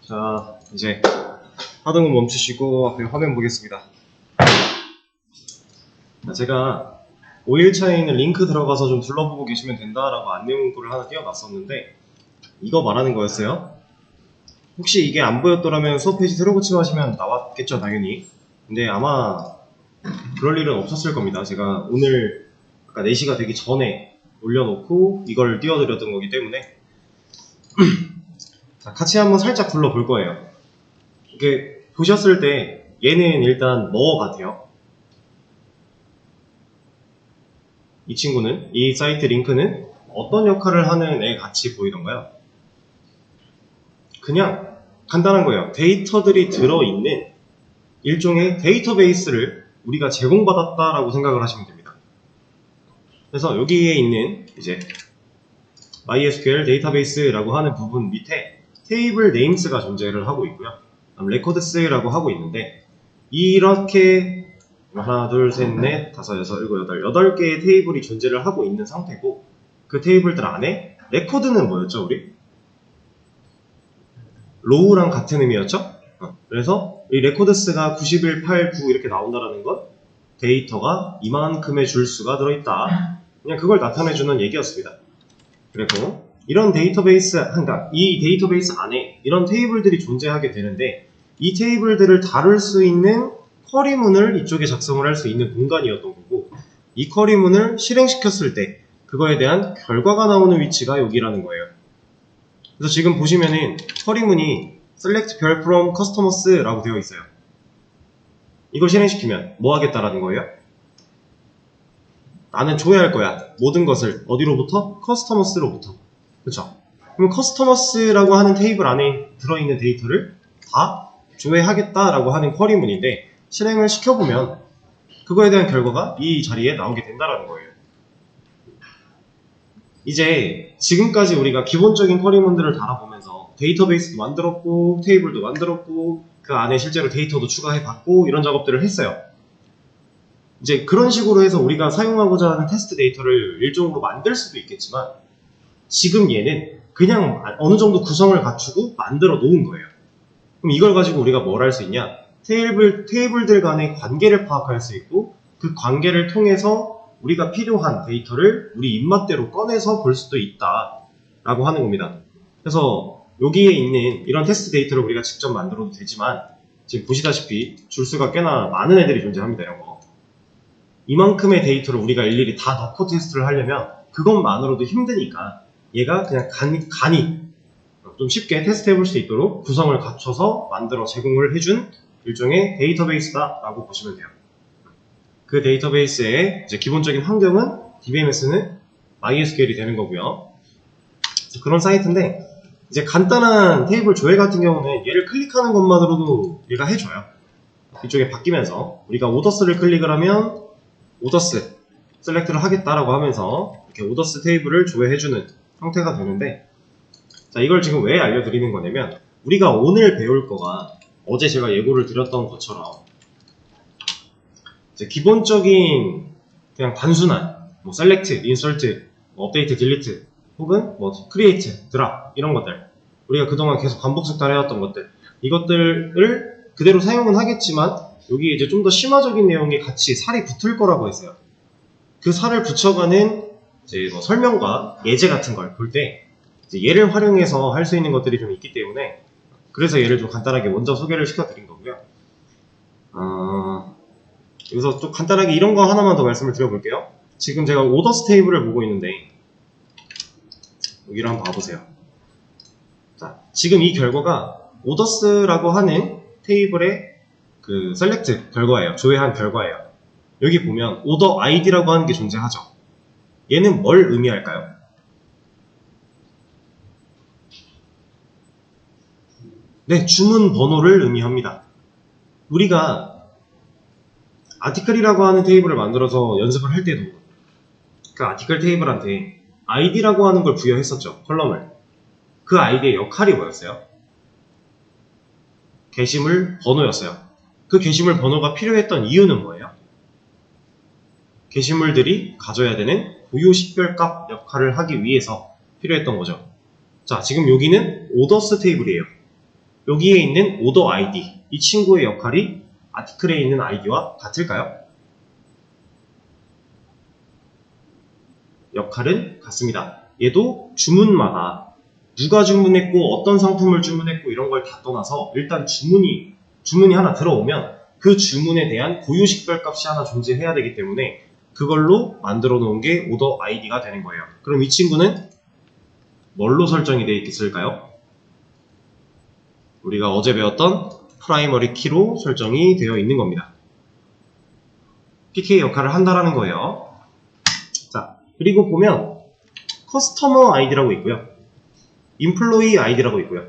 자, 이제 하던 거 멈추시고 앞에 화면 보겠습니다. 제가 5일차에 있는 링크 들어가서 좀 둘러보고 계시면 된다라고 안내 문구를 하나 띄워놨었는데 이거 말하는 거였어요. 혹시 이게 안 보였더라면 수업 페이지 새로 고침하시면 나왔겠죠, 당연히. 근데 아마 그럴 일은 없었을 겁니다. 제가 오늘 아까 4시가 되기 전에 올려놓고 이걸 띄워드렸던 거기 때문에 자, 같이 한번 살짝 둘러볼 거예요. 이게 보셨을 때 얘는 일단 뭐 같아요? 이 친구는, 이 사이트 링크는 어떤 역할을 하는 애 같이 보이던가요? 그냥 간단한 거예요. 데이터들이 들어있는 일종의 데이터베이스를 우리가 제공받았다라고 생각을 하시면 됩니다. 그래서 여기에 있는 이제 MySQL 데이터베이스라고 하는 부분 밑에 테이블 네임스가 존재를 하고 있고요. 레코드스라고 하고 있는데 이렇게 하나, 둘, 셋, 넷, 다섯, 여섯, 일곱, 여덟 개의 테이블이 존재를 하고 있는 상태고 그 테이블들 안에 레코드는 뭐였죠, 우리? 로우랑 같은 의미였죠? 그래서 이 레코드스가 91, 8, 9 이렇게 나온다는 건 데이터가 이만큼의 줄수가 들어있다. 그냥 그걸 나타내주는 얘기였습니다. 그리고 이런 데이터베이스, 그러니까 이 데이터베이스 안에 이런 테이블들이 존재하게 되는데 이 테이블들을 다룰 수 있는 쿼리문을 이쪽에 작성을 할 수 있는 공간이었던 거고 이 쿼리문을 실행시켰을 때 그거에 대한 결과가 나오는 위치가 여기라는 거예요. 그래서 지금 보시면은 쿼리문이 select 별 from customers라고 되어 있어요. 이걸 실행시키면 뭐 하겠다라는 거예요? 나는 조회할 거야. 모든 것을 어디로부터? customers로부터. 그렇죠? 그럼 customers라고 하는 테이블 안에 들어있는 데이터를 다 조회하겠다라고 하는 쿼리문인데 실행을 시켜보면 그거에 대한 결과가 이 자리에 나오게 된다라는 거예요. 이제 지금까지 우리가 기본적인 쿼리문들을 달아보면서 데이터베이스도 만들었고 테이블도 만들었고 그 안에 실제로 데이터도 추가해봤고 이런 작업들을 했어요. 이제 그런 식으로 해서 우리가 사용하고자 하는 테스트 데이터를 일종으로 만들 수도 있겠지만 지금 얘는 그냥 어느 정도 구성을 갖추고 만들어 놓은 거예요. 그럼 이걸 가지고 우리가 뭘 할 수 있냐? 테이블들 간의 관계를 파악할 수 있고 그 관계를 통해서 우리가 필요한 데이터를 우리 입맛대로 꺼내서 볼 수도 있다 라고 하는 겁니다. 그래서 여기에 있는 이런 테스트 데이터를 우리가 직접 만들어도 되지만 지금 보시다시피 줄수가 꽤나 많은 애들이 존재합니다. 이런 거. 이만큼의 데이터를 우리가 일일이 다 넣고 테스트를 하려면 그것만으로도 힘드니까 얘가 그냥 간이 좀 쉽게 테스트 해볼 수 있도록 구성을 갖춰서 만들어 제공을 해준 일종의 데이터베이스다 라고 보시면 돼요. 그 데이터베이스의 이제 기본적인 환경은 DBMS는 MySQL이 되는 거고요. 그런 사이트인데 이제 간단한 테이블 조회 같은 경우는 얘를 클릭하는 것만으로도 얘가 해줘요. 이쪽에 바뀌면서 우리가 오더스를 클릭을 하면 오더스 셀렉트를 하겠다라고 하면서 이렇게 오더스 테이블을 조회해주는 형태가 되는데 자, 이걸 지금 왜 알려드리는 거냐면 우리가 오늘 배울 거가 어제 제가 예고를 드렸던 것처럼 이제 기본적인 그냥 단순한 뭐 select, insert, update, delete 혹은 뭐 create, drop 이런 것들 우리가 그동안 계속 반복 숙달해왔던 것들 이것들을 그대로 사용은 하겠지만 여기 이제 좀 더 심화적인 내용이 같이 살이 붙을 거라고 했어요. 그 살을 붙여가는 이제 뭐 설명과 예제 같은 걸 볼 때 얘를 활용해서 할 수 있는 것들이 좀 있기 때문에 그래서 얘를 좀 간단하게 먼저 소개를 시켜드린 거고요. 여기서 또 간단하게 이런 거 하나만 더 말씀을 드려볼게요. 지금 제가 오더스 테이블을 보고 있는데 여기를 한번 봐보세요. 자, 지금 이 결과가 오더스라고 하는 테이블의 그 셀렉트 결과예요. 조회한 결과예요. 여기 보면 오더 아이디라고 하는 게 존재하죠. 얘는 뭘 의미할까요? 네, 주문 번호를 의미합니다. 우리가 아티클이라고 하는 테이블을 만들어서 연습을 할 때도 그 아티클 테이블한테 아이디라고 하는 걸 부여했었죠. 컬럼을. 그 아이디의 역할이 뭐였어요? 게시물 번호였어요. 그 게시물 번호가 필요했던 이유는 뭐예요? 게시물들이 가져야 되는 고유 식별값 역할을 하기 위해서 필요했던 거죠. 자, 지금 여기는 오더스 테이블이에요. 여기에 있는 오더 아이디, 이 친구의 역할이 아티클에 있는 아이디와 같을까요? 역할은 같습니다. 얘도 주문마다 누가 주문했고 어떤 상품을 주문했고 이런 걸 다 떠나서 일단 주문이 하나 들어오면 그 주문에 대한 고유식별값이 하나 존재해야 되기 때문에 그걸로 만들어 놓은 게 오더 아이디가 되는 거예요. 그럼 이 친구는 뭘로 설정이 되어 있을까요? 우리가 어제 배웠던 프라이머리 키로 설정이 되어 있는 겁니다. PK 역할을 한다라는 거예요. 자, 그리고 보면 커스터머 아이디라고 있고요. 인플로이 아이디라고 있고요.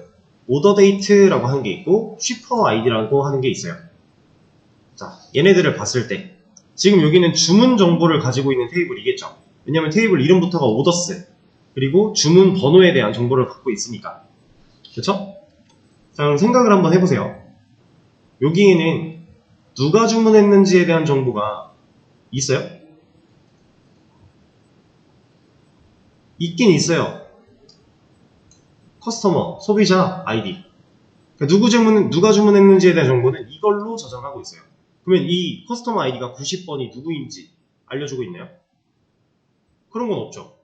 오더 데이트라고 하는 게 있고 쉬퍼 아이디라고 하는 게 있어요. 자, 얘네들을 봤을 때 지금 여기는 주문 정보를 가지고 있는 테이블이겠죠. 왜냐면 테이블 이름부터가 오더스 그리고 주문 번호에 대한 정보를 갖고 있으니까. 그렇죠? 자, 그럼 생각을 한번 해보세요. 여기에는 누가 주문했는지에 대한 정보가 있어요? 있긴 있어요. 커스터머, 소비자 아이디. 그러니까 누가 주문했는지에 대한 정보는 이걸로 저장하고 있어요. 그러면 이 커스터머 아이디가 90번이 누구인지 알려주고 있나요? 그런 건 없죠.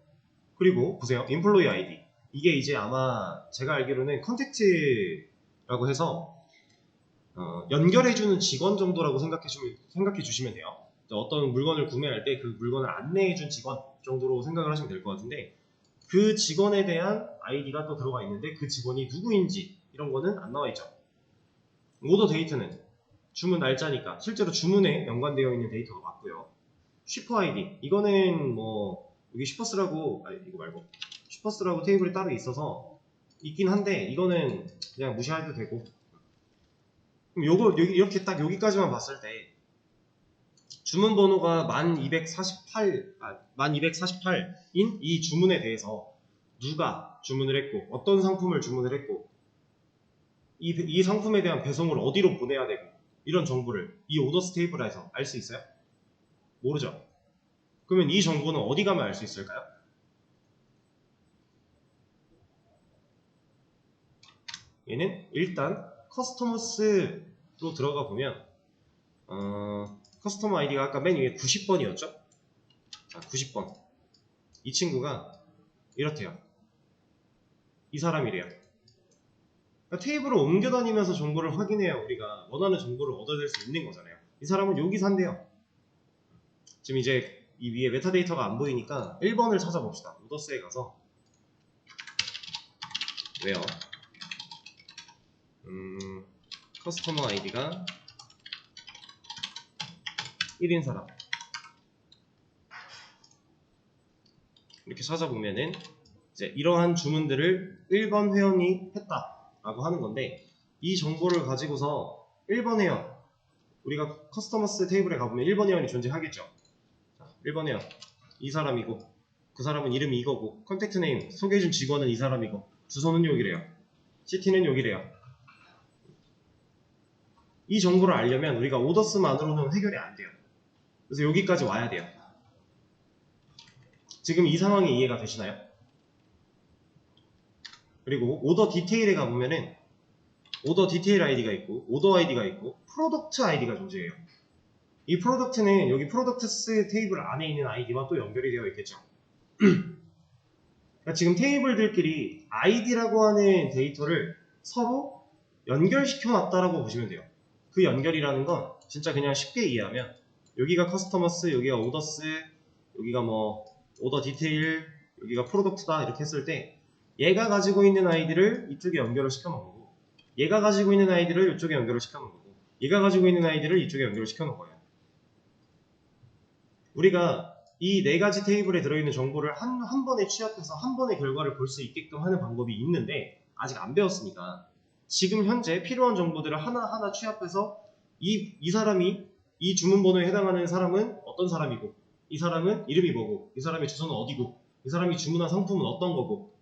그리고 보세요. 인플로이 아이디. 이게 이제 아마 제가 알기로는 컨택트라고 해서 연결해주는 직원 정도라고 생각해 주시면 돼요. 어떤 물건을 구매할 때 그 물건을 안내해준 직원 정도로 생각을 하시면 될 것 같은데 그 직원에 대한 아이디가 또 들어가 있는데 그 직원이 누구인지 이런 거는 안 나와 있죠. 오더 데이트는 주문 날짜니까 실제로 주문에 연관되어 있는 데이터가 맞고요. 쉬퍼 아이디 이거는 뭐 여기 슈퍼스라고 이거 말고 슈퍼스라고 테이블이 따로 있어서 있긴 한데 이거는 그냥 무시해도 되고 그럼 요거 이렇게 딱 여기까지만 봤을 때 주문 번호가 1248인 이 주문에 대해서 누가 주문을 했고 어떤 상품을 주문을 했고 이 상품에 대한 배송을 어디로 보내야 되고 이런 정보를 이 오더스 테이블에서 알 수 있어요? 모르죠. 그러면 이 정보는 어디 가면 알 수 있을까요? 얘는 일단 커스터머스로 들어가 보면 커스터머 아이디가 아까 맨 위에 90번이었죠? 자, 90번. 이 친구가 이렇대요. 이 사람이래요. 그러니까 테이블을 옮겨 다니면서 정보를 확인해야 우리가 원하는 정보를 얻어낼 수 있는 거잖아요. 이 사람은 여기 산대요. 지금 이제 이 위에 메타데이터가 안 보이니까 1번을 찾아봅시다. 오더스에 가서 왜요? 커스터머 아이디가 1인 사람 이렇게 찾아보면은 이제 이러한 주문들을 1번 회원이 했다라고 하는 건데 이 정보를 가지고서 1번 회원 우리가 커스터머스 테이블에 가보면 1번 회원이 존재하겠죠. 자, 1번 회원 이 사람이고 그 사람은 이름이 이거고 컨택트 네임 소개해준 직원은 이 사람이고 주소는 여기래요. 시티는 여기래요. 이 정보를 알려면 우리가 오더스만으로는 해결이 안 돼요. 그래서 여기까지 와야 돼요. 지금 이 상황이 이해가 되시나요? 그리고 오더 디테일에 가보면은 오더 디테일 아이디가 있고 오더 아이디가 있고 프로덕트 아이디가 존재해요. 이 프로덕트는 여기 프로덕트스 테이블 안에 있는 아이디와 또 연결이 되어 있겠죠. 그러니까 지금 테이블들끼리 아이디라고 하는 데이터를 서로 연결시켜 놨다라고 보시면 돼요. 그 연결이라는 건 진짜 그냥 쉽게 이해하면 여기가 커스터머스, 여기가 오더스, 여기가 뭐 오더 디테일, 여기가 프로덕트다 이렇게 했을 때 얘가 가지고 있는 아이디를 이쪽에 연결을 시켜 놓은 거고 얘가 가지고 있는 아이디를 이쪽에 연결을 시켜 놓은 거고 얘가 가지고 있는 아이디를 이쪽에 연결을 시켜 놓은 거예요. 우리가 이 네 가지 테이블에 들어있는 정보를 한 번에 취합해서 한 번의 결과를 볼 수 있게끔 하는 방법이 있는데 아직 안 배웠으니까 지금 현재 필요한 정보들을 하나하나 취합해서 이 사람이 이 주문 번호에 해당하는 사람은 어떤 사람이고 이 사람은 이름이 뭐고 이 사람의 주소는 어디고 이 사람이 주문한 상품은 어떤 거고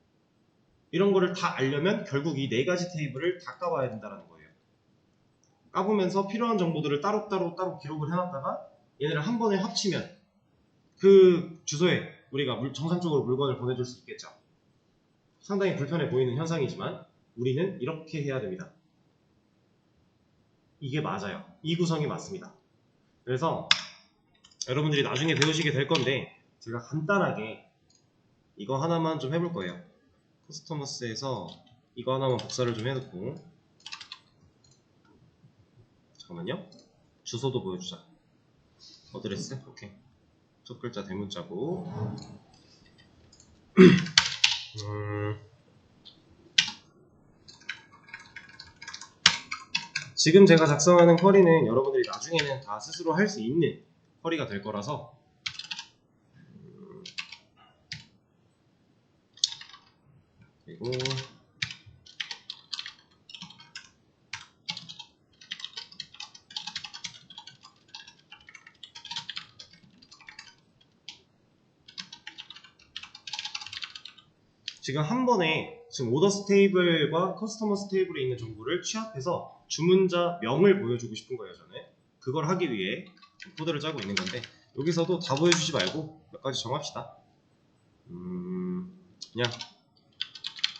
이런 거를 다 알려면 결국 이 네 가지 테이블을 다 까봐야 된다는 거예요. 까보면서 필요한 정보들을 따로 기록을 해놨다가 얘네를 한 번에 합치면 그 주소에 우리가 정상적으로 물건을 보내줄 수 있겠죠. 상당히 불편해 보이는 현상이지만 우리는 이렇게 해야 됩니다. 이게 맞아요. 이 구성이 맞습니다. 그래서 여러분들이 나중에 배우시게 될 건데 제가 간단하게 이거 하나만 좀 해볼 거예요. 커스터머스에서 이거 하나만 복사를 좀 해놓고, 잠깐만요. 주소도 보여주자. 어드레스? 오케이. 첫 글자 대문자고 지금 제가 작성하는 쿼리는 여러분들이 나중에는 다 스스로 할 수 있는 쿼리가 될 거라서 그리고 지금 한 번에 지금 오더스 테이블과 커스터머스 테이블에 있는 정보를 취합해서 주문자 명을 보여주고 싶은 거예요. 저는 그걸 하기 위해 코드를 짜고 있는 건데, 여기서도 다 보여주지 말고 몇 가지 정합시다. 그냥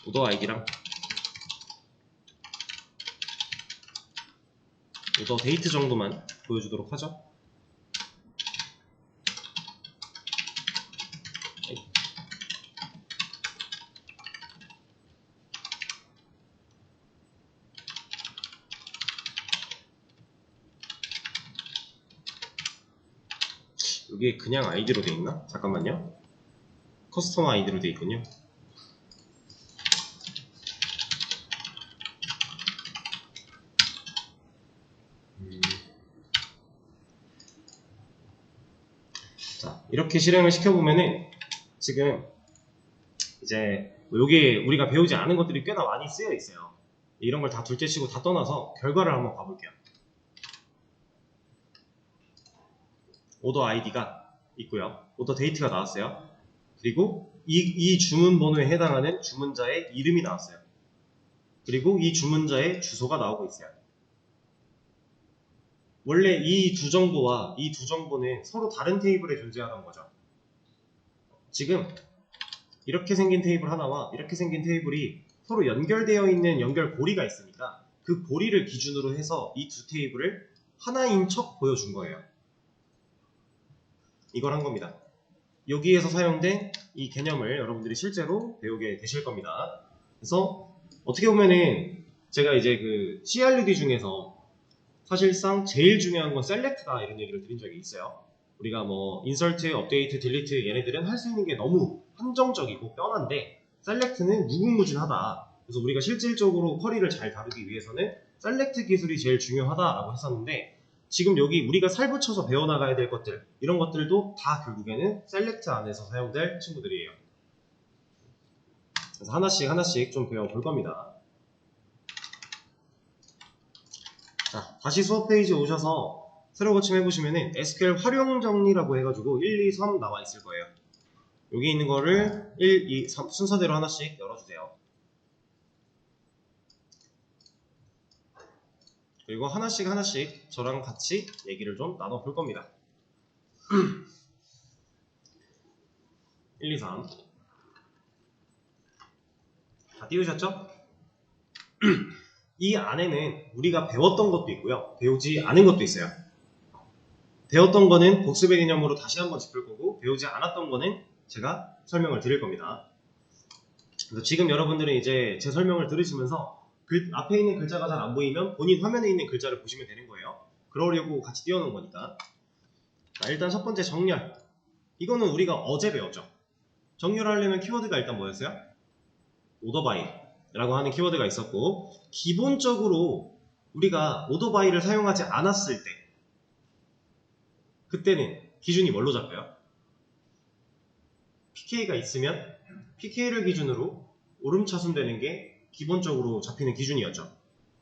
오더 아이디랑 오더 데이트 정도만 보여주도록 하죠. 이게 그냥 아이디로 돼 있나? 잠깐만요. 커스텀 아이디로 돼 있군요. 자, 이렇게 실행을 시켜보면은 지금 이제 여기에 우리가 배우지 않은 것들이 꽤나 많이 쓰여 있어요. 이런 걸 다 둘째치고 다 떠나서 결과를 한번 봐볼게요. 오더 아이디가 있고요. 오더 데이트가 나왔어요. 그리고 이 주문 번호에 해당하는 주문자의 이름이 나왔어요. 그리고 이 주문자의 주소가 나오고 있어요. 원래 이 두 정보와 이 두 정보는 서로 다른 테이블에 존재하던 거죠. 지금 이렇게 생긴 테이블 하나와 이렇게 생긴 테이블이 서로 연결되어 있는 연결고리가 있으니까 그 고리를 기준으로 해서 이 두 테이블을 하나인 척 보여준 거예요. 이걸 한 겁니다. 여기에서 사용된 이 개념을 여러분들이 실제로 배우게 되실 겁니다. 그래서 어떻게 보면은 제가 이제 그 CRUD 중에서 사실상 제일 중요한 건 셀렉트다 이런 얘기를 드린 적이 있어요. 우리가 뭐 인설트, 업데이트, 딜리트 얘네들은 할 수 있는 게 너무 한정적이고 뻔한데 셀렉트는 무궁무진하다. 그래서 우리가 실질적으로 쿼리를 잘 다루기 위해서는 셀렉트 기술이 제일 중요하다라고 했었는데, 지금 여기 우리가 살붙여서 배워나가야 될 것들, 이런 것들도 다 결국에는 셀렉트 안에서 사용될 친구들이에요. 그래서 하나씩 좀 배워볼 겁니다. 자, 다시 수업 페이지에 오셔서 새로 고침해보시면은 SQL 활용 정리라고 해가지고 1, 2, 3 나와 있을 거예요. 여기 있는 거를 1, 2, 3 순서대로 하나씩 열어주세요. 그리고 하나씩 저랑 같이 얘기를 좀 나눠볼 겁니다. 1, 2, 3 다 띄우셨죠? 이 안에는 우리가 배웠던 것도 있고요, 배우지 않은 것도 있어요. 배웠던 거는 복습의 개념으로 다시 한번 짚을 거고, 배우지 않았던 거는 제가 설명을 드릴 겁니다. 그래서 지금 여러분들은 이제 제 설명을 들으시면서 앞에 있는 글자가 잘 안 보이면 본인 화면에 있는 글자를 보시면 되는 거예요. 그러려고 같이 띄워놓은 거니까. 자, 일단 첫 번째 정렬. 이거는 우리가 어제 배웠죠. 정렬하려면 키워드가 일단 뭐였어요? 오더바이 라고 하는 키워드가 있었고, 기본적으로 우리가 오더바이를 사용하지 않았을 때 그때는 기준이 뭘로 잡혀요? PK가 있으면 PK를 기준으로 오름차순되는 게 기본적으로 잡히는 기준이었죠.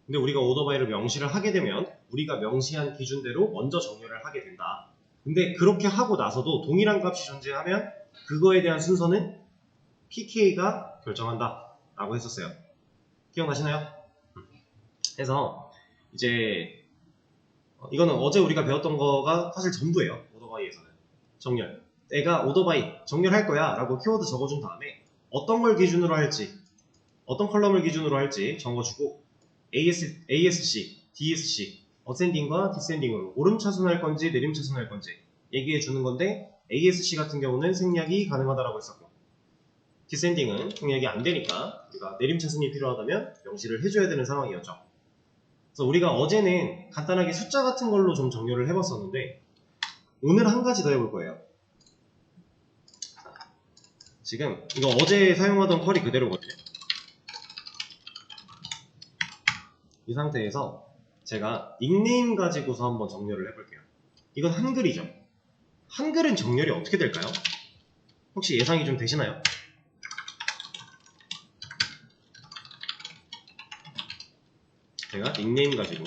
근데 우리가 오더바이를 명시를 하게 되면 우리가 명시한 기준대로 먼저 정렬을 하게 된다. 근데 그렇게 하고 나서도 동일한 값이 존재하면 그거에 대한 순서는 PK가 결정한다 라고 했었어요. 기억나시나요? 그래서 이제 이거는 어제 우리가 배웠던 거가 사실 전부예요. 오더바이에서는 정렬, 내가 오더바이 정렬할 거야 라고 키워드 적어준 다음에 어떤 걸 기준으로 할지, 어떤 컬럼을 기준으로 할지 적어주고 ASC, DSC 어센딩과 디센딩으로 오름차순할 건지 내림차순할 건지 얘기해 주는 건데, ASC 같은 경우는 생략이 가능하다라고 했었고, 디센딩은 생략이 안 되니까 우리가 내림차순이 필요하다면 명시를 해줘야 되는 상황이었죠. 그래서 우리가 어제는 간단하게 숫자 같은 걸로 좀 정렬을 해봤었는데, 오늘 한 가지 더 해볼 거예요. 지금 이거 어제 사용하던 쿼리 그대로거든요. 이 상태에서 제가 닉네임 가지고서 한번 정렬을 해볼게요. 이건 한글이죠. 한글은 정렬이 어떻게 될까요? 혹시 예상이 좀 되시나요? 제가 닉네임 가지고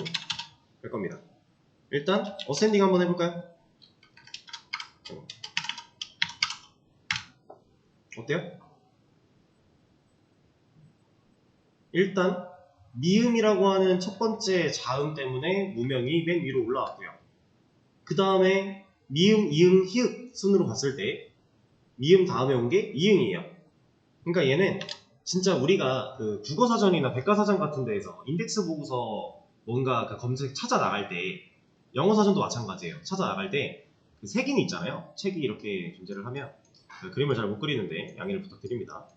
할 겁니다. 일단 어센딩 한번 해볼까요? 어때요? 일단 미음이라고 하는 첫 번째 자음 때문에 무명이 맨 위로 올라왔고요. 그 다음에 미음, 이응, 히읗 순으로 봤을 때 미음 다음에 온 게 이응이에요. 그러니까 얘는 진짜 우리가 그 국어사전이나 백과사전 같은 데에서 인덱스 보고서 뭔가 그 검색 찾아 나갈 때, 영어사전도 마찬가지예요. 찾아 나갈 때 그 색인이 있잖아요. 책이 이렇게 존재를 하면, 그 그림을 잘 못 그리는데 양해를 부탁드립니다.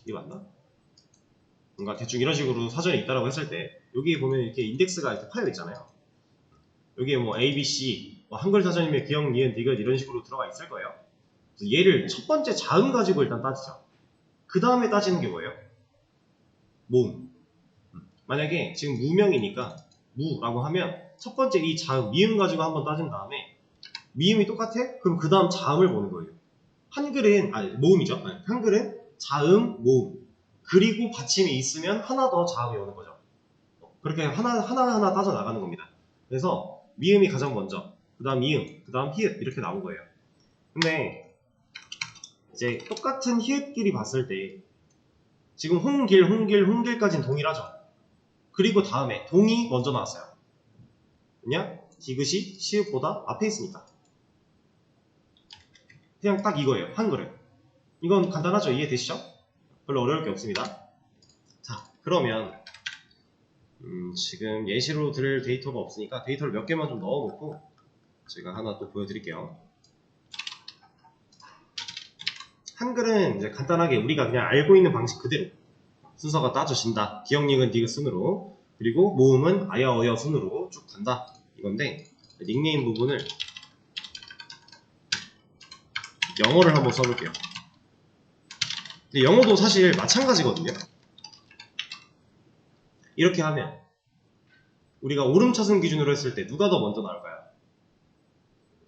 이게 맞나? 뭔가 대충 이런 식으로 사전에 있다라고 했을 때, 여기 보면 이렇게 인덱스가 이렇게 파여 있잖아요. 여기에 뭐 A, B, C, 뭐 한글 사전이면 기역, 니은, 디귿 이런 식으로 들어가 있을 거예요. 그래서 얘를 첫 번째 자음 가지고 일단 따지죠. 그 다음에 따지는 게 뭐예요? 모음. 만약에 지금 무명이니까 무라고 하면 첫 번째 이 자음, 미음 가지고 한번 따진 다음에 미음이 똑같아? 그럼 그 다음 자음을 보는 거예요. 한글은, 모음이죠. 한글은 자음, 모음. 그리고 받침이 있으면 하나 더 자음이 오는 거죠. 그렇게 하나하나 따져 나가는 겁니다. 그래서 미음이 가장 먼저, 그 다음 이음, 그 다음 히읗 이렇게 나온 거예요. 근데 이제 똑같은 히읗끼리 봤을 때 지금 홍길까지는 동일하죠. 그리고 다음에 동이 먼저 나왔어요. 왜냐? 디귿이 시읒보다 앞에 있으니까. 그냥 딱 이거예요. 한글은. 이건 간단하죠? 이해되시죠? 별로 어려울 게 없습니다. 자, 그러면 지금 예시로 드릴 데이터가 없으니까 데이터를 몇 개만 좀 넣어놓고 제가 하나 또 보여드릴게요. 한글은 이제 간단하게 우리가 그냥 알고 있는 방식 그대로 순서가 따져진다. 기역, 니은, 디귿 순으로, 그리고 모음은 아야, 어여 순으로 쭉 간다. 이건데 닉네임 부분을 영어를 한번 써볼게요. 근데 영어도 사실 마찬가지거든요. 이렇게 하면 우리가 오름차순 기준으로 했을 때 누가 더 먼저 나올까요?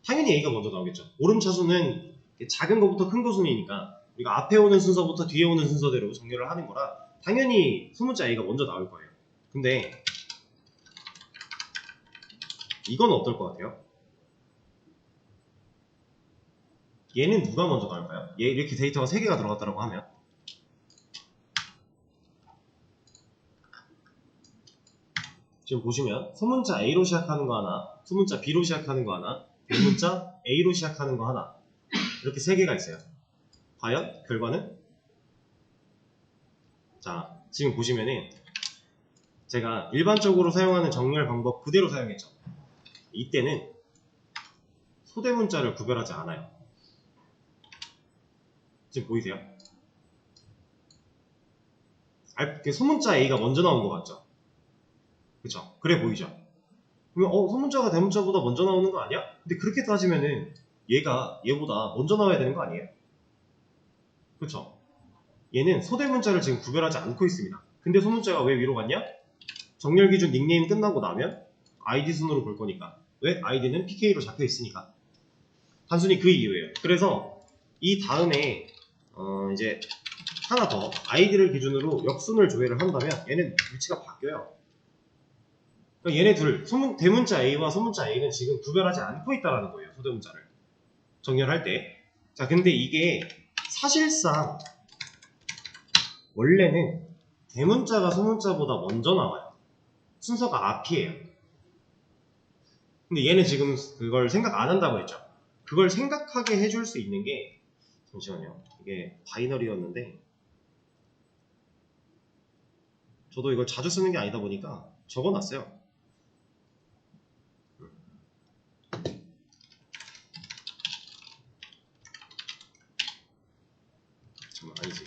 당연히 A가 먼저 나오겠죠. 오름차순은 작은 것부터 큰 거 순이니까 우리가 앞에 오는 순서부터 뒤에 오는 순서대로 정렬을 하는 거라 당연히 소문자 A가 먼저 나올 거예요. 근데 이건 어떨 것 같아요? 얘는 누가 먼저 나올까요? 얘 이렇게 데이터가 3개가 들어갔다고 하면 지금 보시면 소문자 A로 시작하는 거 하나, 소문자 B로 시작하는 거 하나, 대문자 A로 시작하는 거 하나, 이렇게 3개가 있어요. 과연 결과는? 자, 지금 보시면은 제가 일반적으로 사용하는 정렬 방법 그대로 사용했죠. 이때는 소대문자를 구별하지 않아요. 지금 보이세요? 소문자 A가 먼저 나온 것 같죠? 그쵸? 그래 보이죠? 그러면 소문자가 대문자보다 먼저 나오는 거 아니야? 근데 그렇게 따지면은 얘보다 먼저 나와야 되는 거 아니에요? 그쵸? 얘는 소대문자를 지금 구별하지 않고 있습니다. 근데 소문자가 왜 위로 갔냐? 정렬 기준 닉네임 끝나고 나면 ID 순으로 볼 거니까. 왜? ID는 PK로 잡혀 있으니까. 단순히 그 이유예요. 그래서 이 다음에 이제 하나 더 ID를 기준으로 역순을 조회를 한다면 얘는 위치가 바뀌어요. 그러니까 얘네 둘, 대문자 A와 소문자 A는 지금 구별하지 않고 있다는 거예요. 소대문자를 정렬할 때. 자, 근데 이게 사실상 원래는 대문자가 소문자보다 먼저 나와요. 순서가 앞이에요. 근데 얘는 지금 그걸 생각 안 한다고 했죠. 그걸 생각하게 해줄 수 있는 게, 잠시만요. 이게 바이너리였는데 저도 이걸 자주 쓰는 게 아니다 보니까 적어놨어요. 잠깐만, 아니지.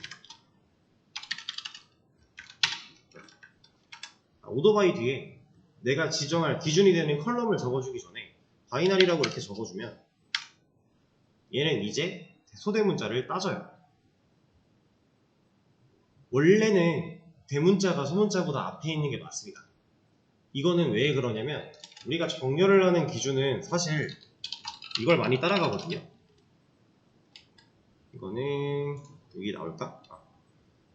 오더바이 뒤에 내가 지정할 기준이 되는 컬럼을 적어주기 전에 바이너리라고 이렇게 적어주면 얘는 이제 소대문자를 따져요. 원래는 대문자가 소문자보다 앞에 있는 게 맞습니다. 이거는 왜 그러냐면 우리가 정렬을 하는 기준은 사실 이걸 많이 따라가거든요. 이거는 여기 나올까?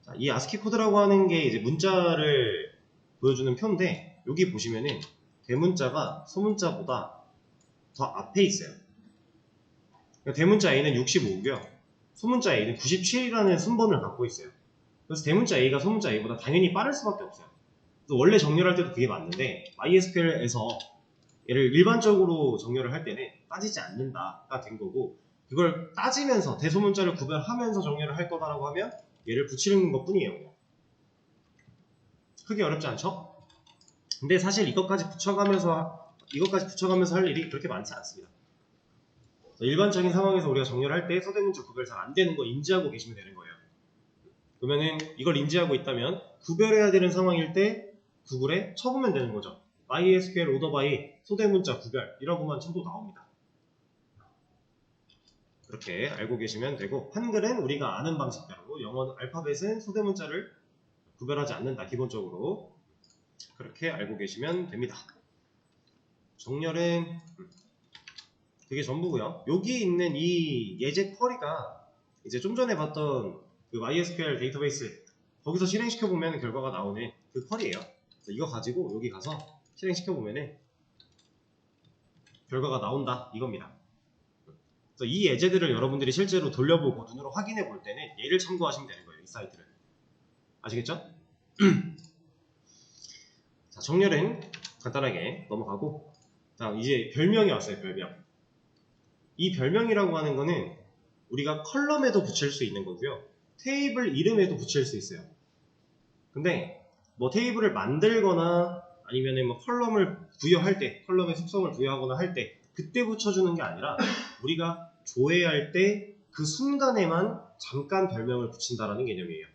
자, 이 아스키 코드라고 하는 게 이제 문자를 보여주는 표인데 여기 보시면은 대문자가 소문자보다 더 앞에 있어요. 그러니까 대문자 A는 65고요. 소문자 A는 97이라는 순번을 갖고 있어요. 그래서 대문자 A가 소문자 A보다 당연히 빠를 수밖에 없어요. 그래서 원래 정렬할 때도 그게 맞는데 MySQL에서 얘를 일반적으로 정렬을 할 때는 따지지 않는다가 된 거고 그걸 따지면서 대소문자를 구별하면서 정렬을 할 거다라고 하면 얘를 붙이는 것 뿐이에요. 크게 어렵지 않죠? 근데 사실 이것까지 붙여가면서 할 일이 그렇게 많지 않습니다. 일반적인 상황에서 우리가 정렬할 때 소대문자 구별 잘 안 되는 거 인지하고 계시면 되는 거예요. 그러면은 이걸 인지하고 있다면 구별해야 되는 상황일 때 구글에 쳐보면 되는 거죠. MySQL 오더 바이 소대문자 구별이라고만 쳐도 나옵니다. 그렇게 알고 계시면 되고 한글은 우리가 아는 방식대로 영어 알파벳은 소대문자를 구별하지 않는다. 기본적으로 그렇게 알고 계시면 됩니다. 정렬은 그게 전부고요. 여기 있는 이 예제 쿼리가 이제 좀 전에 봤던 그 MySQL 데이터베이스 거기서 실행시켜보면 결과가 나오는 그 쿼리예요. 이거 가지고 여기 가서 실행시켜보면 결과가 나온다 이겁니다. 그래서 이 예제들을 여러분들이 실제로 돌려보고 눈으로 확인해 볼 때는 얘를 참고하시면 되는 거예요. 이 사이트를. 아시겠죠? 자, 정렬은 간단하게 넘어가고 자, 이제 별명이 왔어요. 별명. 이 별명이라고 하는 거는 우리가 컬럼에도 붙일 수 있는 거고요. 테이블 이름에도 붙일 수 있어요. 근데 뭐 테이블을 만들거나 아니면은 뭐 컬럼을 부여할 때, 컬럼의 속성을 부여하거나 할 때 그때 붙여주는 게 아니라 우리가 조회할 때 그 순간에만 잠깐 별명을 붙인다라는 개념이에요.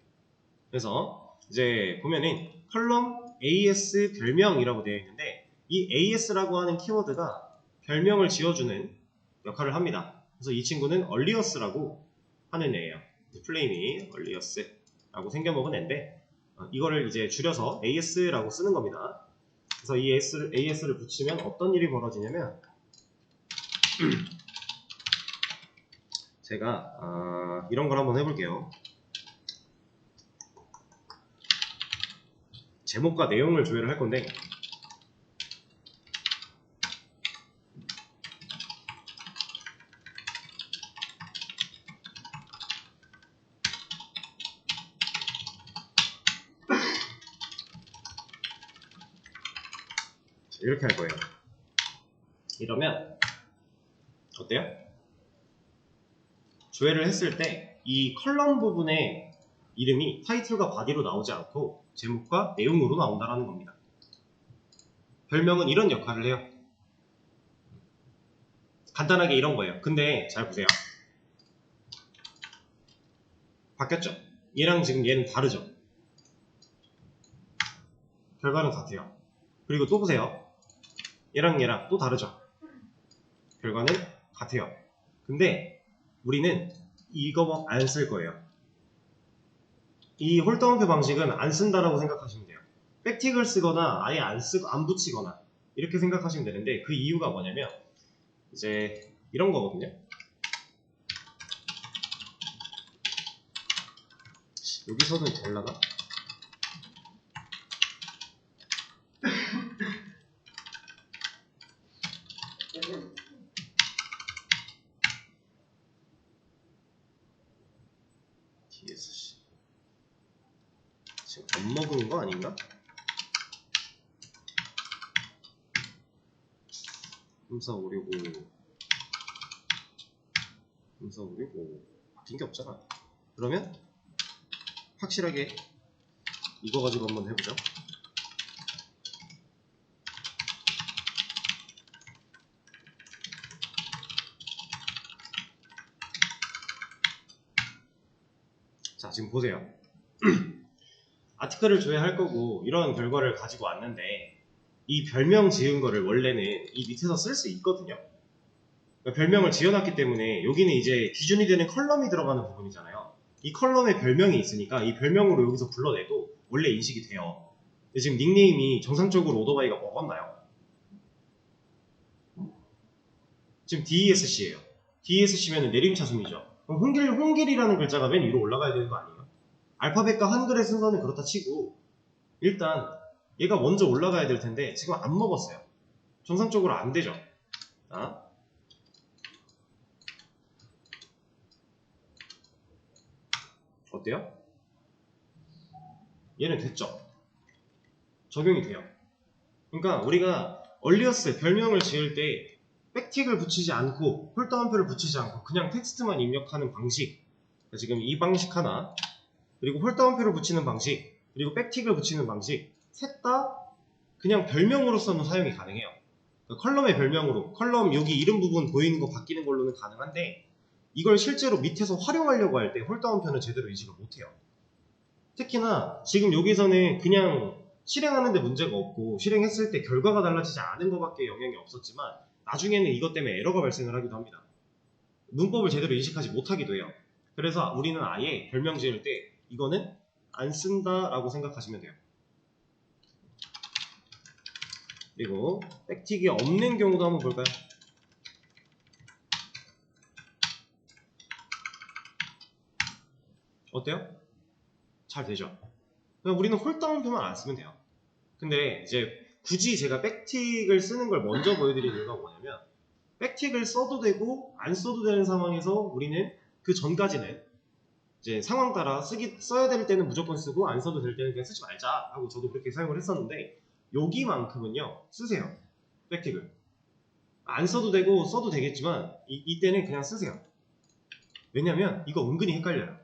그래서 이제 보면은 컬럼 AS 별명이라고 되어 있는데 이 AS라고 하는 키워드가 별명을 지어주는 역할을 합니다. 그래서 이 친구는 earliest라고 하는 애예요. 플레임이 earliest라고 생겨먹은 애인데 이거를 이제 줄여서 AS라고 쓰는 겁니다. 그래서 이 AS를 붙이면 어떤 일이 벌어지냐면 제가 이런 걸 한번 해볼게요. 제목과 내용을 조회를 할 건데 이렇게 할 거예요. 이러면 어때요? 조회를 했을 때 이 컬럼 부분의 이름이 타이틀과 바디로 나오지 않고 제목과 내용으로 나온다는 겁니다. 별명은 이런 역할을 해요. 간단하게 이런 거예요. 근데 잘 보세요. 바뀌었죠? 얘랑 지금 얘는 다르죠? 결과는 같아요. 그리고 또 보세요. 얘랑 또 다르죠? 결과는 같아요. 근데 우리는 이거 안 쓸 거예요. 이 홀다운표 방식은 안 쓴다라고 생각하시면 돼요. 백틱을 쓰거나 아예 안 붙이거나 이렇게 생각하시면 되는데 그 이유가 뭐냐면 이제 이런 거거든요. 여기서는 잘 나가? DSC 지금 안 먹은 거 아닌가? 3, 4, 5, 6, 5 3, 4, 5, 6, 5 바뀐 게 없잖아. 그러면 확실하게 이거 가지고 한번 해보죠. 자, 지금 보세요. 아티클을 줘야 할 거고 이런 결과를 가지고 왔는데 이 별명 지은 거를 원래는 이 밑에서 쓸 수 있거든요. 그러니까 별명을 지어놨기 때문에 여기는 이제 기준이 되는 컬럼이 들어가는 부분이잖아요. 이 컬럼에 별명이 있으니까 이 별명으로 여기서 불러내도 원래 인식이 돼요. 근데 지금 닉네임이 정상적으로 오토바이가 먹었나요? 지금 DESC예요. DESC면 내림차순이죠. 그럼 홍길이라는 글자가 맨 위로 올라가야 되는 거 아니에요? 알파벳과 한글의 순서는 그렇다 치고 일단 얘가 먼저 올라가야 될 텐데 지금 안 먹었어요. 정상적으로 안 되죠. 자, 어때요? 얘는 됐죠? 적용이 돼요. 그러니까 우리가 얼리어스 별명을 지을 때 백틱을 붙이지 않고 홀다운표를 붙이지 않고 그냥 텍스트만 입력하는 방식, 지금 이 방식 하나, 그리고 홀다운표를 붙이는 방식, 그리고 백틱을 붙이는 방식 셋 다 그냥 별명으로서는 사용이 가능해요. 그러니까 컬럼의 별명으로, 컬럼 여기 이름 부분 보이는 거 바뀌는 걸로는 가능한데 이걸 실제로 밑에서 활용하려고 할 때 홀다운표는 제대로 인식을 못해요. 특히나 지금 여기서는 그냥 실행하는데 문제가 없고 실행했을 때 결과가 달라지지 않은 것밖에 영향이 없었지만 나중에는 이것 때문에 에러가 발생을 하기도 합니다. 문법을 제대로 인식하지 못하기도 해요. 그래서 우리는 아예 별명 지을 때 이거는 안 쓴다라고 생각하시면 돼요. 그리고 백틱이 없는 경우도 한번 볼까요? 어때요? 잘 되죠? 그냥 우리는 홀다운표만 안 쓰면 돼요. 근데 이제 굳이 제가 백틱을 쓰는 걸 먼저 보여드린 이유가 뭐냐면 백틱을 써도 되고 안 써도 되는 상황에서 우리는 그 전까지는 이제 상황 따라 써야 될 때는 무조건 쓰고 안 써도 될 때는 그냥 쓰지 말자 하고 저도 그렇게 사용을 했었는데 여기만큼은요 쓰세요. 백틱을 안 써도 되고 써도 되겠지만 이때는 그냥 쓰세요. 왜냐면 이거 은근히 헷갈려요.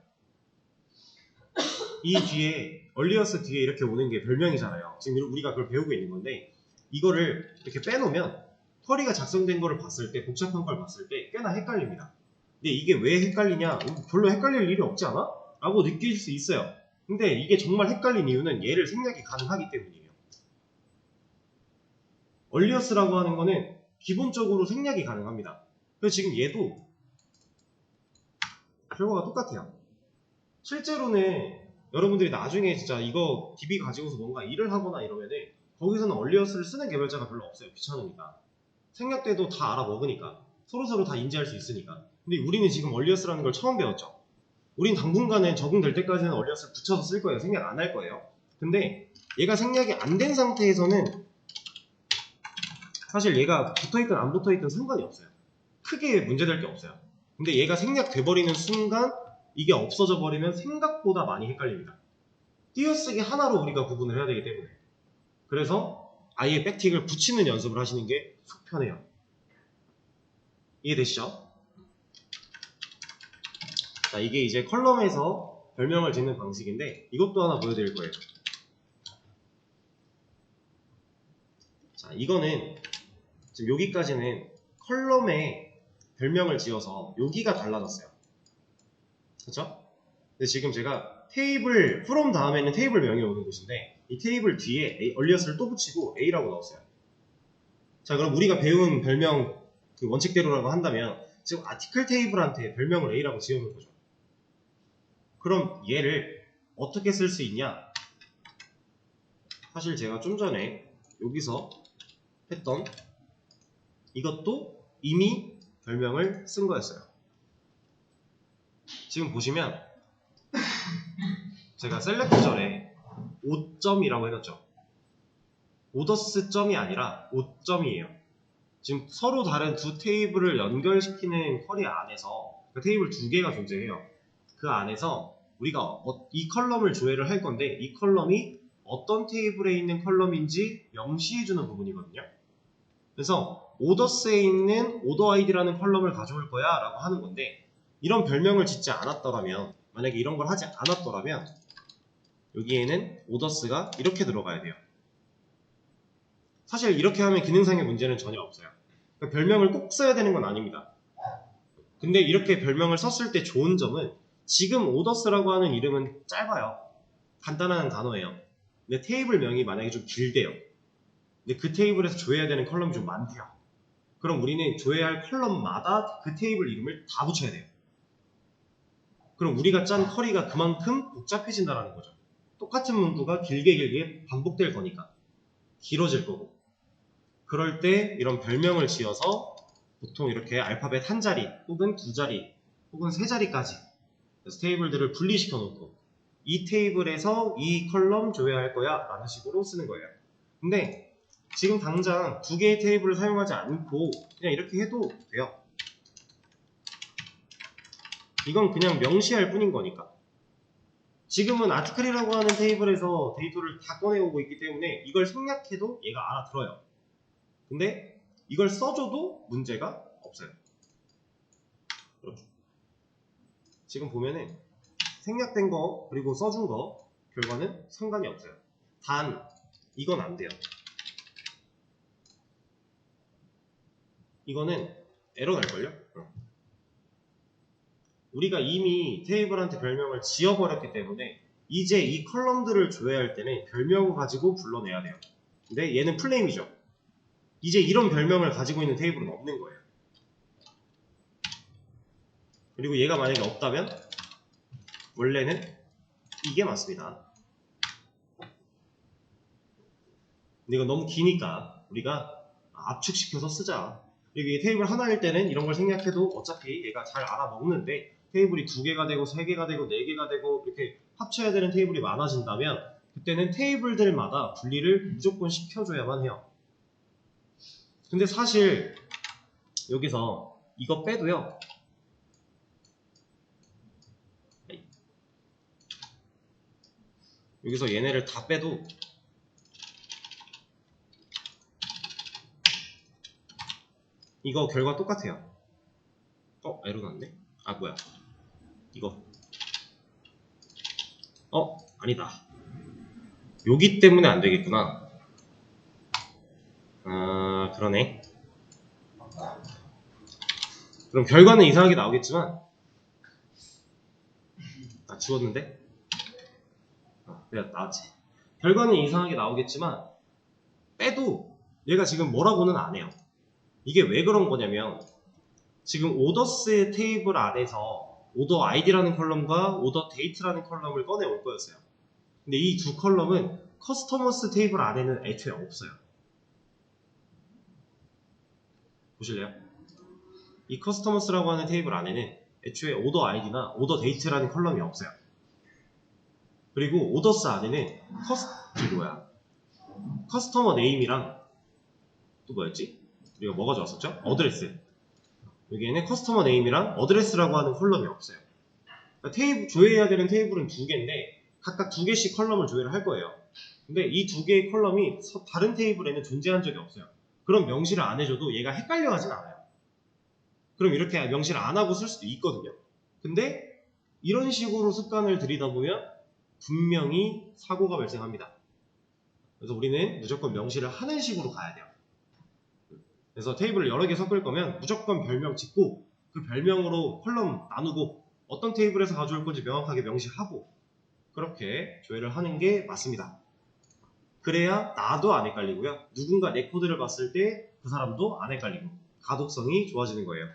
이 뒤에 얼리어스 뒤에 이렇게 오는 게 별명이잖아요. 지금 우리가 그걸 배우고 있는 건데 이거를 이렇게 빼놓으면 쿼리가 작성된 거를 봤을 때 복잡한 걸 봤을 때 꽤나 헷갈립니다. 근데 이게 왜 헷갈리냐? 별로 헷갈릴 일이 없지 않아? 라고 느낄 수 있어요. 근데 이게 정말 헷갈린 이유는 얘를 생략이 가능하기 때문이에요. 얼리어스라고 하는 거는 기본적으로 생략이 가능합니다. 그래서 지금 얘도 결과가 똑같아요. 실제로는 여러분들이 나중에 진짜 이거 DB 가지고서 뭔가 일을 하거나 이러면은 거기서는 얼리어스를 쓰는 개발자가 별로 없어요. 귀찮으니까. 생략돼도 다 알아먹으니까. 서로서로 다 인지할 수 있으니까. 근데 우리는 지금 얼리어스라는 걸 처음 배웠죠. 우린 당분간은 적응될 때까지는 얼리어스를 붙여서 쓸 거예요. 생략 안 할 거예요. 근데 얘가 생략이 안 된 상태에서는 사실 얘가 붙어있든 안 붙어있든 상관이 없어요. 크게 문제될 게 없어요. 근데 얘가 생략돼버리는 순간 이게 없어져 버리면 생각보다 많이 헷갈립니다. 띄어쓰기 하나로 우리가 구분을 해야 되기 때문에. 그래서 아예 백틱을 붙이는 연습을 하시는 게 속 편해요. 이해되시죠? 자, 이게 이제 컬럼에서 별명을 짓는 방식인데 이것도 하나 보여드릴 거예요. 자, 이거는 지금 여기까지는 컬럼에 별명을 지어서 여기가 달라졌어요. 그쵸? 근데 지금 제가 테이블 from 다음에는 테이블 명이 오는 곳인데 이 테이블 뒤에 얼리어스를 또 붙이고 A라고 넣었어요. 자, 그럼 우리가 배운 별명 그 원칙대로라고 한다면 지금 아티클 테이블한테 별명을 A라고 지어놓은 거죠. 그럼 얘를 어떻게 쓸 수 있냐? 사실 제가 좀 전에 여기서 했던 이것도 이미 별명을 쓴 거였어요. 지금 보시면 제가 셀렉트 절에 5점이라고 해놨죠. 오더스 점이 아니라 5점이에요. 지금 서로 다른 두 테이블을 연결시키는 쿼리 안에서 그 테이블 두 개가 존재해요. 그 안에서 우리가 이 컬럼을 조회를 할 건데 이 컬럼이 어떤 테이블에 있는 컬럼인지 명시해주는 부분이거든요. 그래서 오더스에 있는 오더 아이디라는 컬럼을 가져올 거야 라고 하는 건데 이런 별명을 짓지 않았더라면 만약에 이런 걸 하지 않았더라면 여기에는 오더스가 이렇게 들어가야 돼요. 사실 이렇게 하면 기능상의 문제는 전혀 없어요. 그러니까 별명을 꼭 써야 되는 건 아닙니다. 근데 이렇게 별명을 썼을 때 좋은 점은 지금 오더스라고 하는 이름은 짧아요. 간단한 단어예요. 근데 테이블 명이 만약에 좀 길대요. 근데 그 테이블에서 조회해야 되는 컬럼이 좀 많대요. 그럼 우리는 조회해야 할 컬럼마다 그 테이블 이름을 다 붙여야 돼요. 그럼 우리가 짠 쿼리가 그만큼 복잡해진다는 거죠. 똑같은 문구가 길게 반복될 거니까 길어질 거고. 그럴 때 이런 별명을 지어서 보통 이렇게 알파벳 한 자리 혹은 두 자리 혹은 세 자리까지 그래서 테이블들을 분리시켜 놓고 이 테이블에서 이 컬럼 조회할 거야 라는 식으로 쓰는 거예요. 근데 지금 당장 두 개의 테이블을 사용하지 않고 그냥 이렇게 해도 돼요. 이건 그냥 명시할 뿐인 거니까. 지금은 아티클이라고 하는 테이블에서 데이터를 다 꺼내오고 있기 때문에 이걸 생략해도 얘가 알아들어요. 근데 이걸 써줘도 문제가 없어요. 이렇게. 지금 보면은 생략된 거 그리고 써준 거 결과는 상관이 없어요. 단 이건 안 돼요. 이거는 에러 날걸요? 우리가 이미 테이블한테 별명을 지어버렸기 때문에 이제 이 컬럼들을 조회할 때는 별명을 가지고 불러내야 돼요. 근데 얘는 플레임이죠. 이제 이런 별명을 가지고 있는 테이블은 없는 거예요. 그리고 얘가 만약에 없다면 원래는 이게 맞습니다. 근데 이거 너무 기니까 우리가 압축시켜서 쓰자. 여기 테이블 하나일 때는 이런 걸 생략해도 어차피 얘가 잘 알아먹는데 테이블이 2개가 되고 3개가 되고 4개가 되고 이렇게 합쳐야 되는 테이블이 많아진다면 그때는 테이블들마다 분리를 무조건 시켜줘야만 해요. 근데 사실 여기서 이거 빼도요. 여기서 얘네를 다 빼도 이거 결과 똑같아요. 에러 났네? 아 뭐야 이거 아니다. 여기 때문에 안 되겠구나. 아 그러네. 그럼 결과는 이상하게 나오겠지만 지웠는데? 그래 나왔지. 결과는 이상하게 나오겠지만 빼도 얘가 지금 뭐라고는 안 해요. 이게 왜 그런 거냐면 지금 오더스 테이블 안에서 오더 아이디라는 컬럼과 오더 데이트라는 컬럼을 꺼내올 거였어요. 근데 이 두 컬럼은 커스터머스 테이블 안에는 애초에 없어요. 보실래요? 이 커스터머스라고 하는 테이블 안에는 애초에 오더 아이디나 오더 데이트라는 컬럼이 없어요. 그리고 오더스 안에는 커스터머 네임이랑 또 뭐였지? 우리가 뭐가 좋았었죠? 어드레스. 여기에는 커스터머 네임이랑 어드레스라고 하는 컬럼이 없어요. 그러니까 조회해야 되는 테이블은 2개인데 각각 2개씩 컬럼을 조회를 할 거예요. 근데 이 2개의 컬럼이 다른 테이블에는 존재한 적이 없어요. 그럼 명시를 안 해줘도 얘가 헷갈려 하진 않아요. 그럼 이렇게 명시를 안 하고 쓸 수도 있거든요. 근데 이런 식으로 습관을 들이다 보면 분명히 사고가 발생합니다. 그래서 우리는 무조건 명시를 하는 식으로 가야 돼요. 그래서 테이블을 여러 개 섞을 거면 무조건 별명 짓고 그 별명으로 컬럼 나누고 어떤 테이블에서 가져올 건지 명확하게 명시하고 그렇게 조회를 하는 게 맞습니다. 그래야 나도 안 헷갈리고요. 누군가 내 코드를 봤을 때 그 사람도 안 헷갈리고 가독성이 좋아지는 거예요.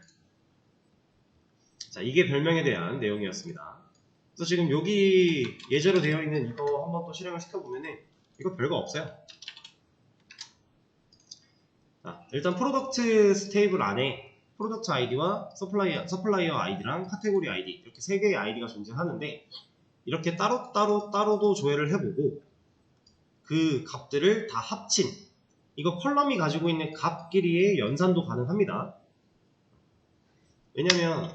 자, 이게 별명에 대한 내용이었습니다. 그래서 지금 여기 예제로 되어 있는 이거 한번 또 실행을 시켜보면은 이거 별거 없어요. 자, 일단 프로덕트 테이블 안에 프로덕트 아이디와 서플라이어 아이디랑 카테고리 아이디 이렇게 3개의 아이디가 존재하는데 이렇게 따로도 조회를 해보고 그 값들을 다 합친 이거 컬럼이 가지고 있는 값끼리의 연산도 가능합니다. 왜냐면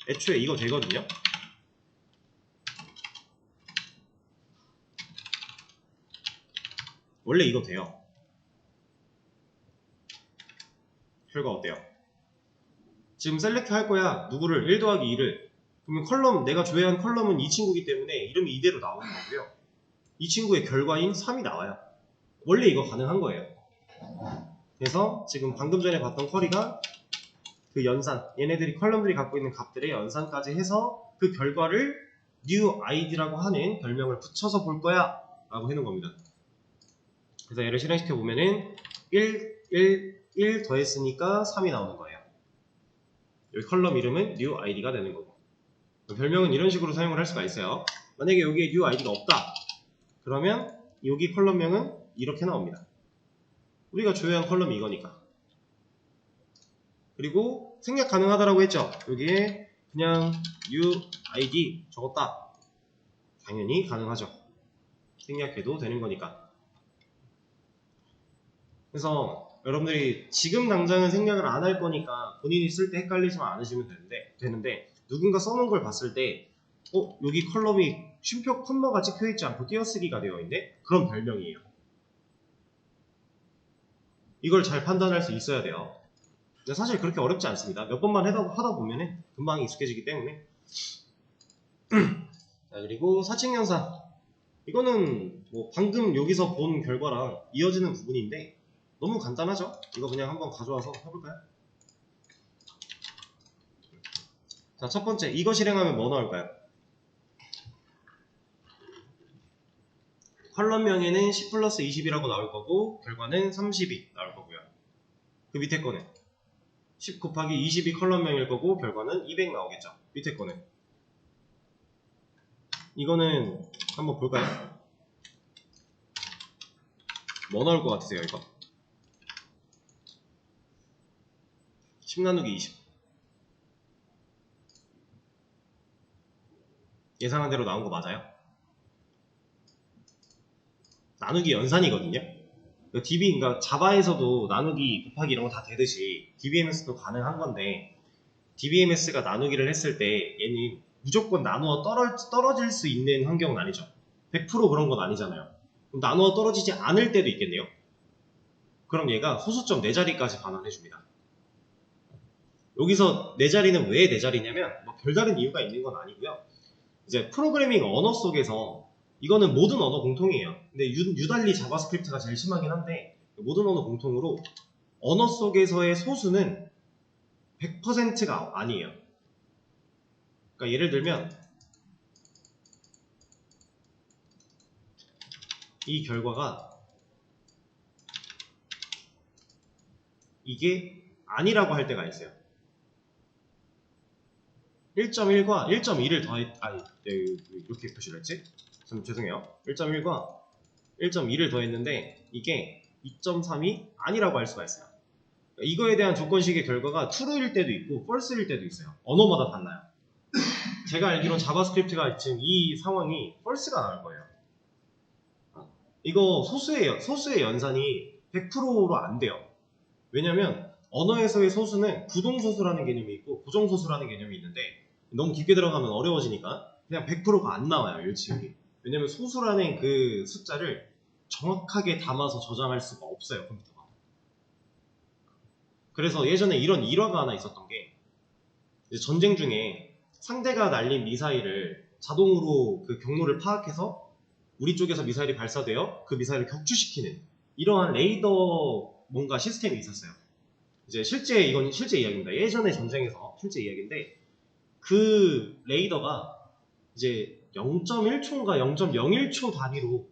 애초에 이거 되거든요. 원래 이거 돼요. 결과 어때요? 지금 셀렉트 할 거야. 누구를 1 더하기 2를 그러면 컬럼 내가 조회한 컬럼은 이 친구이기 때문에 이름이 이대로 나오는 거고요. 이 친구의 결과인 3이 나와요. 원래 이거 가능한 거예요. 그래서 지금 방금 전에 봤던 쿼리가 그 연산, 얘네들이 컬럼들이 갖고 있는 값들의 연산까지 해서 그 결과를 new id라고 하는 별명을 붙여서 볼 거야 라고 해놓은 겁니다. 그래서 얘를 실행시켜 보면은 1 더했으니까 3이 나오는 거예요. 여기 컬럼 이름은 new id가 되는 거고, 별명은 이런 식으로 사용을 할 수가 있어요. 만약에 여기에 new id가 없다 그러면 여기 컬럼명은 이렇게 나옵니다. 우리가 조회한 컬럼이 이거니까. 그리고 생략 가능하다라고 했죠. 여기에 그냥 new id 적었다. 당연히 가능하죠. 생략해도 되는 거니까. 그래서 여러분들이 지금 당장은 생략을 안 할 거니까 본인이 쓸 때 헷갈리지만 않으시면 되는데 누군가 써놓은 걸 봤을 때 여기 컬럼이 쉼표 콤마가 찍혀있지 않고 띄어쓰기가 되어 있네? 그런 별명이에요. 이걸 잘 판단할 수 있어야 돼요. 근데 사실 그렇게 어렵지 않습니다. 몇 번만 하다 보면 금방 익숙해지기 때문에. 자, 그리고 사칙연산. 이거는 뭐 방금 여기서 본 결과랑 이어지는 부분인데 너무 간단하죠? 이거 그냥 한번 가져와서 해볼까요? 자, 첫 번째, 이거 실행하면 뭐 나올까요? 컬럼명에는 10 플러스 20이라고 나올 거고 결과는 30이 나올 거고요. 그 밑에 거는 10 곱하기 20이 컬럼명일 거고 결과는 200 나오겠죠. 밑에 거는 이거는 한번 볼까요? 뭐 나올 것 같으세요 이거? 10 나누기 20 예상한 대로 나온 거 맞아요? 나누기 연산이거든요. 그러니까 자바에서도 나누기 곱하기 이런 거 다 되듯이 DBMS도 가능한 건데 DBMS가 나누기를 했을 때 얘는 무조건 나누어 떨어질 수 있는 환경은 아니죠. 100% 그런 건 아니잖아요. 그럼 나누어 떨어지지 않을 때도 있겠네요. 그럼 얘가 소수점 4자리까지 반환해줍니다. 여기서 4자리는 왜 4자리냐면 뭐 별다른 이유가 있는 건 아니고요. 이제 프로그래밍 언어 속에서 이거는 모든 언어 공통이에요. 근데 유달리 자바스크립트가 제일 심하긴 한데 모든 언어 공통으로 언어 속에서의 소수는 100%가 아니에요. 그러니까 예를 들면 이 결과가 이게 아니라고 할 때가 있어요. 1.1과 1.2를 이렇게 표시를 했지? 죄송해요. 1.1과 1.2를 더했는데 이게 2.3이 아니라고 할 수가 있어요. 이거에 대한 조건식의 결과가 true일 때도 있고 false일 때도 있어요. 언어마다 달라요. 제가 알기로 자바스크립트가 지금 이 상황이 false가 나올 거예요. 이거 소수의 연산이 100%로 안 돼요. 왜냐면 언어에서의 소수는 부동소수라는 개념이 있고 부정소수라는 개념이 있는데 너무 깊게 들어가면 어려워지니까 그냥 100%가 안 나와요. 일치율이. 왜냐면 소수라는 그 숫자를 정확하게 담아서 저장할 수가 없어요. 컴퓨터가. 그래서 예전에 이런 일화가 하나 있었던 게 이제 전쟁 중에 상대가 날린 미사일을 자동으로 그 경로를 파악해서 우리 쪽에서 미사일이 발사되어 그 미사일을 격추시키는 이러한 레이더 뭔가 시스템이 있었어요. 이제 이건 실제 이야기입니다. 예전에 전쟁에서 실제 이야기인데 그 레이더가 이제 0.1초인가 0.01초 단위로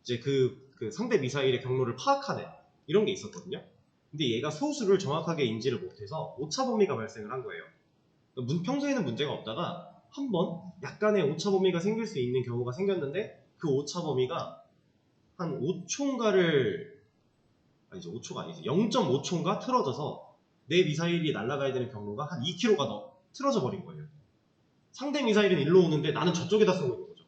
이제 그 상대 미사일의 경로를 파악하는 이런 게 있었거든요. 근데 얘가 소수를 정확하게 인지를 못해서 오차 범위가 발생을 한 거예요. 평소에는 문제가 없다가 한번 약간의 오차 범위가 생길 수 있는 경우가 생겼는데 그 오차 범위가 한 5초인가를 아니죠 5초가 아니지 0.5초인가 틀어져서 내 미사일이 날아가야 되는 경로가 한 2km가 더 틀어져 버린 거예요. 상대 미사일은 일로 오는데 나는 저쪽에다 쏘고 있는 거죠.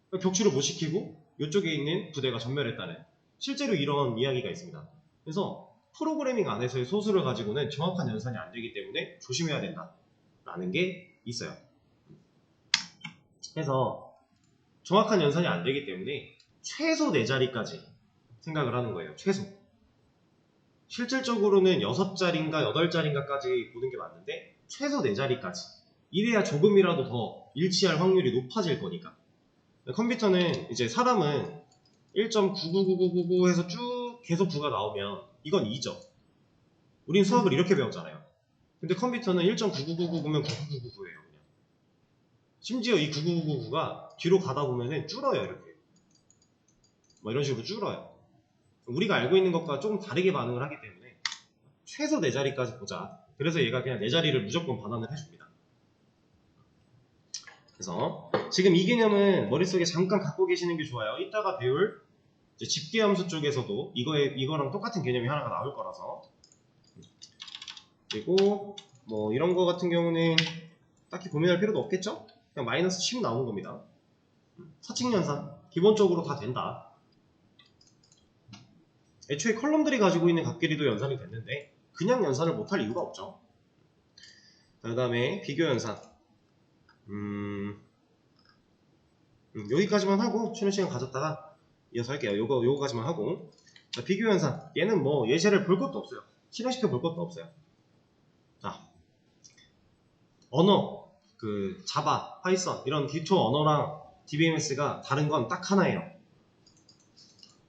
그러니까 격추를 못 시키고 이쪽에 있는 부대가 전멸했다는 실제로 이런 이야기가 있습니다. 그래서 프로그래밍 안에서의 소수를 가지고는 정확한 연산이 안 되기 때문에 조심해야 된다라는 게 있어요. 그래서 정확한 연산이 안 되기 때문에 최소 4자리까지 생각을 하는 거예요. 최소. 실질적으로는 6자리인가 8자리인가까지 보는 게 맞는데 최소 4자리까지. 이래야 조금이라도 더 일치할 확률이 높아질 거니까. 컴퓨터는 이제 사람은 1.999999 해서 쭉 계속 부가 나오면 이건 2죠. 우린 수학을 이렇게 배웠잖아요. 근데 컴퓨터는 1.999999면 9999예요. 그냥. 심지어 이 9999가 뒤로 가다 보면은 줄어요. 이렇게. 뭐 이런 식으로 줄어요. 우리가 알고 있는 것과 조금 다르게 반응을 하기 때문에 최소 4자리까지 보자. 그래서 얘가 그냥 4자리를 무조건 반환을 해줍니다. 그래서 지금 이 개념은 머릿속에 잠깐 갖고 계시는 게 좋아요. 이따가 배울 집계함수 쪽에서도 이거랑 똑같은 개념이 하나가 나올 거라서. 그리고 뭐 이런 거 같은 경우는 딱히 고민할 필요도 없겠죠? 그냥 마이너스 10 나오는 겁니다. 사칙연산 기본적으로 다 된다. 애초에 컬럼들이 가지고 있는 값끼리도 연산이 됐는데 그냥 연산을 못할 이유가 없죠. 그 다음에 비교연산. 여기까지만 하고 쉬는 시간 가졌다가 이어서 할게요. 요거까지만 하고. 자, 비교연산. 얘는 뭐 예제를 볼 것도 없어요. 실행시켜 볼 것도 없어요. 자, 언어, 자바, 파이썬 이런 기초 언어랑 DBMS가 다른 건 딱 하나예요.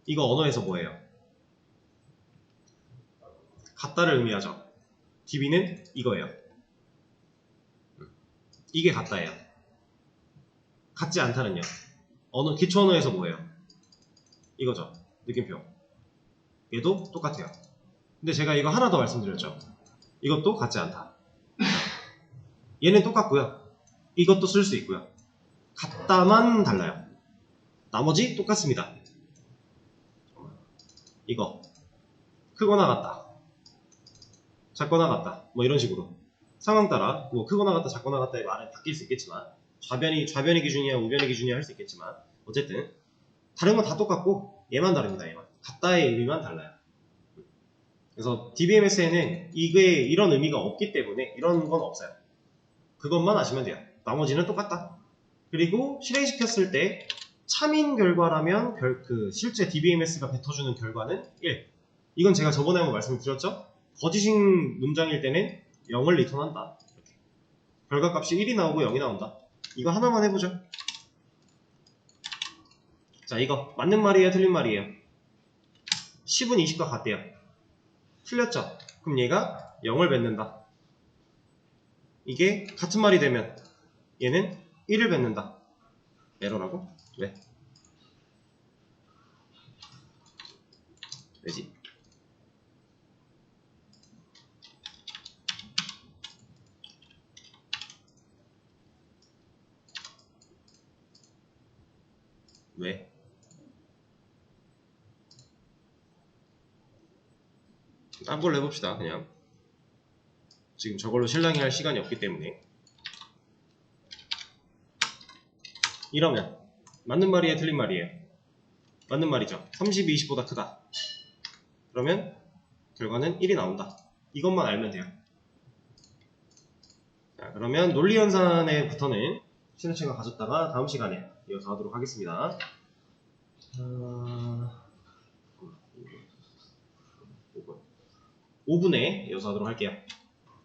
이거 언어에서 뭐예요? 같다를 의미하죠. DB는 이거예요. 이게 같다예요. 같지 않다는요. 기초 언어에서 뭐예요? 이거죠. 느낌표. 얘도 똑같아요. 근데 제가 이거 하나 더 말씀드렸죠. 이것도 같지 않다. 얘는 똑같고요. 이것도 쓸 수 있고요. 같다만 달라요. 나머지 똑같습니다. 이거 크거나 같다, 작거나 같다, 뭐 이런 식으로 상황 따라 뭐 크거나 같다, 작거나 같다의 말은 바뀔 수 있겠지만 좌변이 기준이야 우변이 기준이야 할 수 있겠지만 어쨌든 다른 건 다 똑같고 얘만 다릅니다. 얘만 같다의 의미만 달라요. 그래서 DBMS에는 이게 이런 의미가 없기 때문에 이런 건 없어요. 그것만 아시면 돼요. 나머지는 똑같다. 그리고 실행시켰을 때 참인 결과라면 실제 DBMS가 뱉어주는 결과는 1. 이건 제가 저번에 한번 말씀드렸죠? 거짓인 문장일 때는 0을 리턴한다. 이렇게. 결과값이 1이 나오고 0이 나온다. 이거 하나만 해보죠. 자, 이거 맞는 말이에요, 틀린 말이에요? 10은 20과 같대요. 틀렸죠? 그럼 얘가 0을 뱉는다. 이게 같은 말이 되면 얘는 1을 뱉는다. 에러라고? 왜? 왜지? 왜? 딴 걸로 해봅시다. 그냥 지금 저걸로 실랑이 할 시간이 없기 때문에. 이러면 맞는 말이에요, 틀린 말이에요? 맞는 말이죠. 30이 20보다 크다. 그러면 결과는 1이 나온다. 이것만 알면 돼요. 자, 그러면 논리연산에부터는 쉬는 시간 가졌다가 다음 시간에 이어서 하도록 하겠습니다. 5분에 이어서 하도록 할게요.